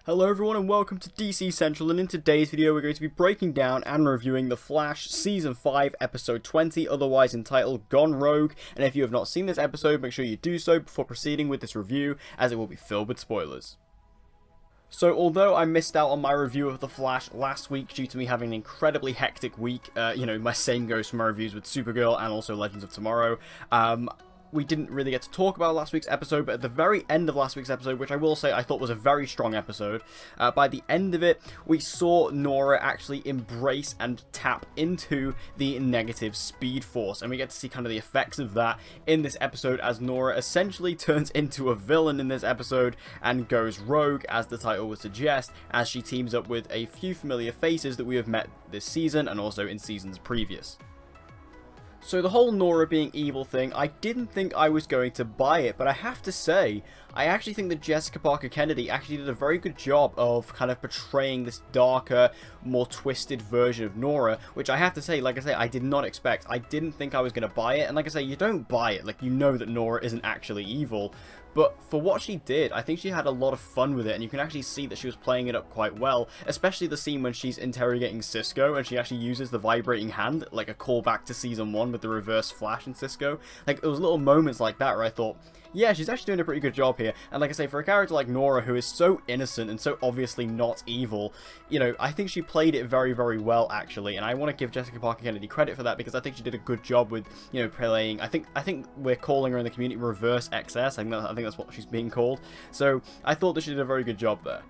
Hello everyone and welcome to DC Central, and in today's video we're going to be breaking down and reviewing The Flash Season 5 Episode 20, otherwise entitled Gone Rogue, and if you have not seen this episode, make sure you do so before proceeding with this review, as it will be filled with spoilers. So, although I missed out on my review of The Flash last week due to me having an incredibly hectic week, my same goes for my reviews with Supergirl and also Legends of Tomorrow, we didn't really get to talk about last week's episode, but at the very end of last week's episode, which I will say I thought was a very strong episode, by the end of it, we saw Nora actually embrace and tap into the negative Speed Force, and we get to see kind of the effects of that in this episode as Nora essentially turns into a villain in this episode and goes rogue, as the title would suggest, as she teams up with a few familiar faces that we have met this season and also in seasons previous. So the whole Nora being evil thing, I didn't think I was going to buy it, but I have to say, I actually think that Jessica Parker Kennedy actually did a very good job of kind of portraying this darker, more twisted version of Nora, which I have to say, like I say, I did not expect. I didn't think I was going to buy it, and like I say, you don't buy it, like you know that Nora isn't actually evil, but for what she did, I think she had a lot of fun with it, and you can actually see that she was playing it up quite well, especially the scene when she's interrogating Cisco, and she actually uses the vibrating hand, like a callback to Season 1 with the reverse Flash and Cisco. Like, there was little moments like that where I thought, yeah, she's actually doing a pretty good job here. And like I say, for a character like Nora, who is so innocent and so obviously not evil, I think she played it very, very well, actually. And I want to give Jessica Parker Kennedy credit for that, because I think she did a good job with, playing, I think we're calling her in the community Reverse XS. I think that's what she's being called. So I thought that she did a very good job there.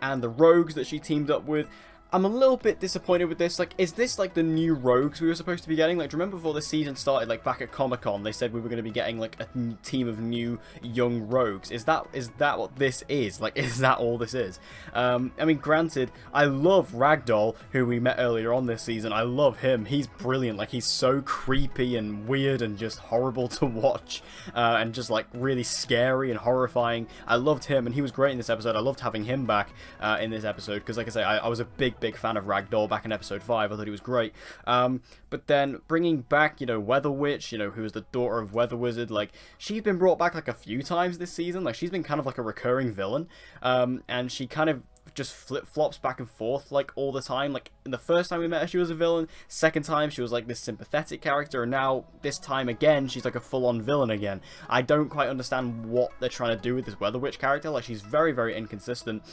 And the rogues that she teamed up with, I'm a little bit disappointed with this. Like, is this like the new rogues we were supposed to be getting? Like, do you remember before the season started, like back at Comic-Con, they said we were going to be getting like a team of new young rogues. Is that what this is? Like, is that all this is? I mean, granted, I love Ragdoll, who we met earlier on this season. I love him. He's brilliant. Like, he's so creepy and weird and just horrible to watch, and just like really scary and horrifying. I loved him, and he was great in this episode. I loved having him back in this episode, because like I say, I was a big fan of Ragdoll back in episode 5. I thought he was great. But then bringing back, Weather Witch, who is the daughter of Weather Wizard, like, she's been brought back like a few times this season. Like, she's been kind of like a recurring villain. And she kind of just flip-flops back and forth like all the time. Like, the first time we met her, she was a villain. Second time, she was like this sympathetic character, and now this time again, she's like a full-on villain again. I don't quite understand what they're trying to do with this Weather Witch character. Like, she's very, very inconsistent.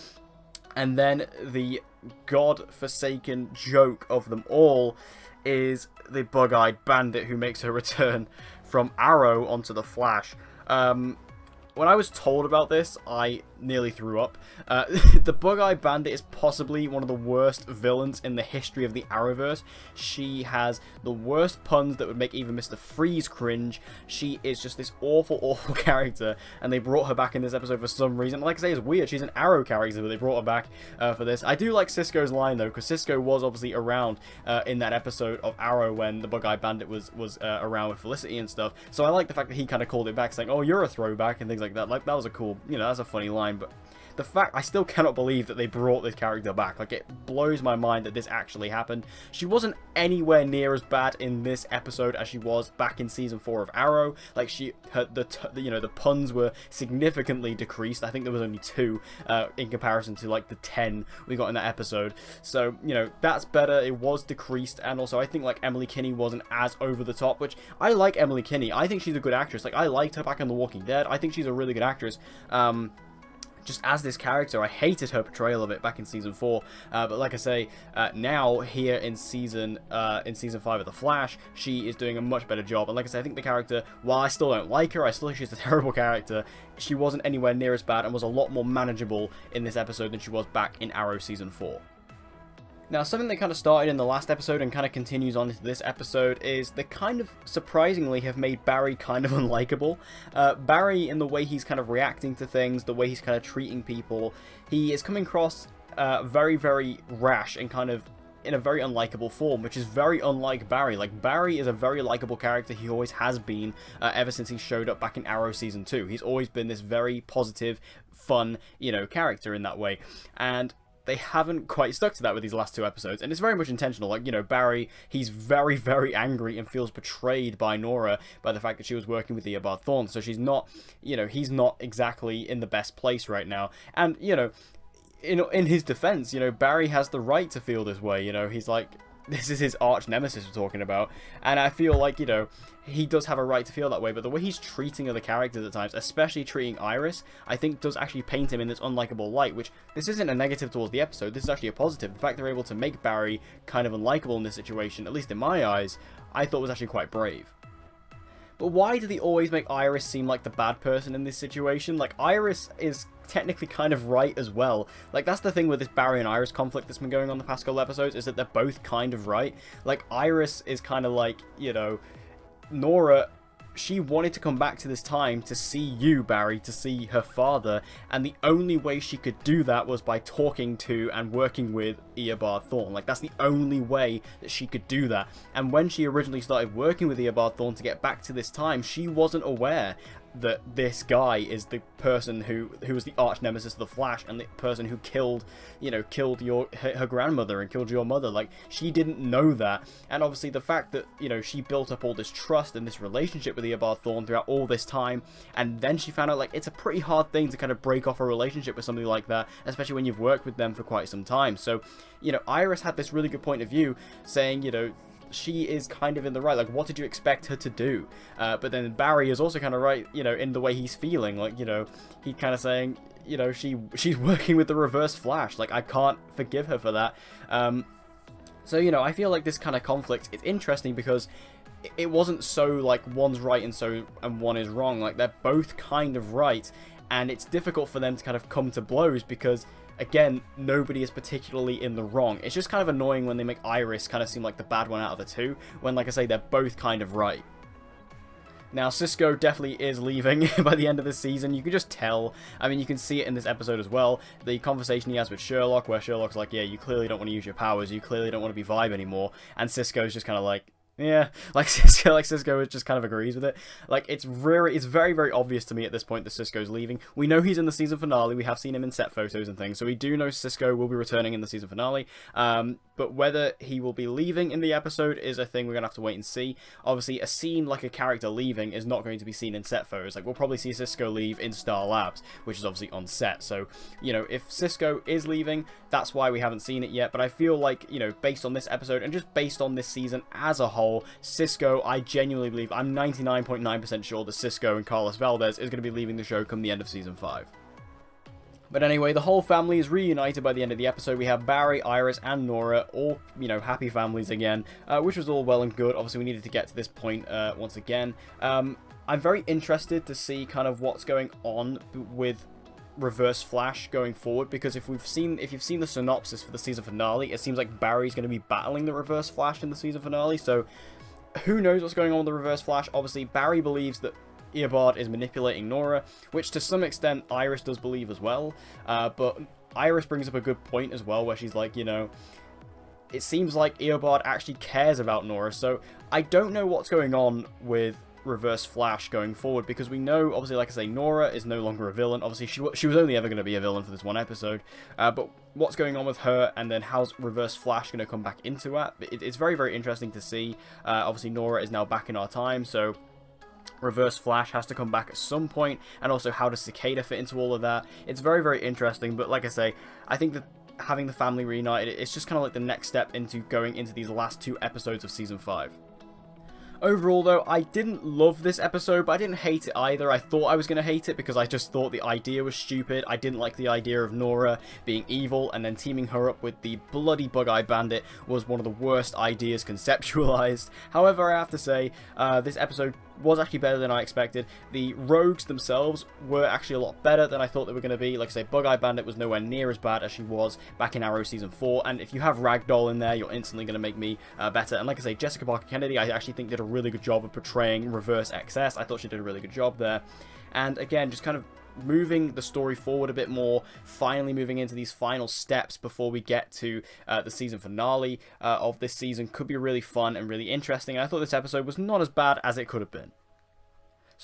And then the god-forsaken joke of them all is the bug-eyed bandit who makes her return from Arrow onto the Flash. When I was told about this, I nearly threw up. The Bug-Eyed Bandit is possibly one of the worst villains in the history of the Arrowverse. She has the worst puns that would make even Mr. Freeze cringe. She is just this awful, awful character, and they brought her back in this episode for some reason. Like I say, it's weird. She's an Arrow character, but they brought her back for this. I do like Cisco's line, though, because Cisco was obviously around in that episode of Arrow when the Bug-Eyed Bandit was around with Felicity and stuff. So I like the fact that he kind of called it back, saying, "Oh, you're a throwback," and things like that. Like, that was a cool, that's a funny line, but the fact, I still cannot believe that they brought this character back. Like, it blows my mind that this actually happened. She wasn't anywhere near as bad in this episode as she was back in season 4 of Arrow. Like, the puns were significantly decreased. I think there was only 2 in comparison to like the 10 we got in that episode. So, that's better. It was decreased, and also I think like Emily Kinney wasn't as over the top, which I like Emily Kinney. I think she's a good actress. Like, I liked her back in The Walking Dead. I think she's a really good actress. Just as this character, I hated her portrayal of it back in season 4, but like I say, now here in season 5 of The Flash, she is doing a much better job. And like I say, I think the character, while I still don't like her, I still think she's a terrible character, she wasn't anywhere near as bad and was a lot more manageable in this episode than she was back in Arrow season 4. Now, something that kind of started in the last episode and kind of continues on into this episode is they kind of, surprisingly, have made Barry kind of unlikable. Barry, in the way he's kind of reacting to things, the way he's kind of treating people, he is coming across very, very rash and kind of in a very unlikable form, which is very unlike Barry. Like, Barry is a very likable character. He always has been, ever since he showed up back in Arrow Season 2. He's always been this very positive, fun, character in that way. And they haven't quite stuck to that with these last 2 episodes, and it's very much intentional. Like, you know, Barry, he's very, very angry and feels betrayed by Nora, by the fact that she was working with Eobard Thawne, so she's not, you know, he's not exactly in the best place right now, and, you know, in his defense, you know, Barry has the right to feel this way, you know, he's like, this is his arch nemesis we're talking about, and I feel like, you know, he does have a right to feel that way, but the way he's treating other characters at times, especially treating Iris, I think does actually paint him in this unlikable light, which, this isn't a negative towards the episode, this is actually a positive. The fact they're able to make Barry kind of unlikable in this situation, at least in my eyes, I thought was actually quite brave. But why do they always make Iris seem like the bad person in this situation? Like, Iris is technically kind of right as well. Like, that's the thing with this Barry and Iris conflict that's been going on the past couple episodes, is that they're both kind of right. Like, Iris is kind of like, you know, Nora, she wanted to come back to this time to see you, Barry, to see her father, and the only way she could do that was by talking to and working with Eobard Thawne. Like, that's the only way that she could do that. And when she originally started working with Eobard Thawne to get back to this time, she wasn't aware that this guy is the person who was the arch nemesis of the Flash, and the person who killed, you know, killed her grandmother and killed your mother. Like, she didn't know that. And obviously the fact that, you know, she built up all this trust and this relationship with Eobard Thawne throughout all this time, and then she found out, like, it's a pretty hard thing to kind of break off a relationship with somebody like that, especially when you've worked with them for quite some time. So, you know, Iris had this really good point of view, saying, you know, she is kind of in the right. Like, what did you expect her to do? But then Barry is also kind of right, you know, in the way he's feeling. Like, you know, he's kind of saying, you know, she's working with the Reverse Flash. Like, I can't forgive her for that. So, you know, I feel like this kind of conflict is interesting because it wasn't so like one's right and one is wrong. Like, they're both kind of right, and it's difficult for them to kind of come to blows because, again, nobody is particularly in the wrong. It's just kind of annoying when they make Iris kind of seem like the bad one out of the two, when, like I say, they're both kind of right. Now, Cisco definitely is leaving by the end of this season. You can just tell. I mean, you can see it in this episode as well. The conversation he has with Sherlock, where Sherlock's like, yeah, you clearly don't want to use your powers. You clearly don't want to be Vibe anymore. And Cisco's just kind of like, yeah, like Cisco just kind of agrees with it. Like, it's very, very obvious to me at this point that Cisco's leaving. We know he's in the season finale. We have seen him in set photos and things, so we do know Cisco will be returning in the season finale. But whether he will be leaving in the episode is a thing we're gonna have to wait and see. Obviously, a scene like a character leaving is not going to be seen in set photos. Like, we'll probably see Cisco leave in Star Labs, which is obviously on set. So, you know, if Cisco is leaving, that's why we haven't seen it yet. But I feel like, you know, based on this episode and just based on this season as a whole, Cisco, I genuinely believe, I'm 99.9% sure that Cisco and Carlos Valdez is going to be leaving the show come the end of Season 5. But anyway, the whole family is reunited by the end of the episode. We have Barry, Iris, and Nora, all, you know, happy families again, which was all well and good. Obviously, we needed to get to this point once again. I'm very interested to see kind of what's going on with Reverse Flash going forward, because if you've seen the synopsis for the season finale, it seems like Barry's going to be battling the Reverse Flash in the season finale, so who knows what's going on with the Reverse Flash. Obviously, Barry believes that Eobard is manipulating Nora, which to some extent Iris does believe as well, but Iris brings up a good point as well, where she's like, you know, it seems like Eobard actually cares about Nora, so I don't know what's going on with Reverse Flash going forward, because we know, obviously, like I say, Nora is no longer a villain. Obviously, she was only ever going to be a villain for this one episode, but what's going on with her, and then how's Reverse Flash going to come back into it? It's very, very interesting to see. Obviously, Nora is now back in our time, so Reverse Flash has to come back at some point, and also how does Cicada fit into all of that? It's very, very interesting, but like I say, I think that having the family reunited, it's just kind of like the next step into going into these last 2 episodes of Season 5. Overall, though, I didn't love this episode, but I didn't hate it either. I thought I was going to hate it because I just thought the idea was stupid. I didn't like the idea of Nora being evil and then teaming her up with the bloody Bug-Eyed Bandit was one of the worst ideas conceptualized. However, I have to say, this episode was actually better than I expected. The rogues themselves were actually a lot better than I thought they were going to be. Like I say, Bug-Eyed Bandit was nowhere near as bad as she was back in Arrow Season 4, and if you have Ragdoll in there, you're instantly going to make me better. And like I say, Jessica Parker Kennedy, I actually think did a really good job of portraying Reverse XS. I thought she did a really good job there. And again, just kind of moving the story forward a bit more, finally moving into these final steps before we get to the season finale of this season could be really fun and really interesting. And I thought this episode was not as bad as it could have been.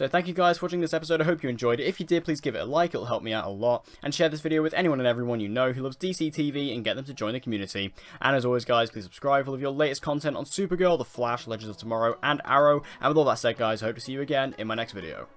So thank you guys for watching this episode. I hope you enjoyed it. If you did, please give it a like. It'll help me out a lot. And share this video with anyone and everyone you know who loves DC TV and get them to join the community. And as always, guys, please subscribe for all of your latest content on Supergirl, The Flash, Legends of Tomorrow, and Arrow. And with all that said, guys, I hope to see you again in my next video.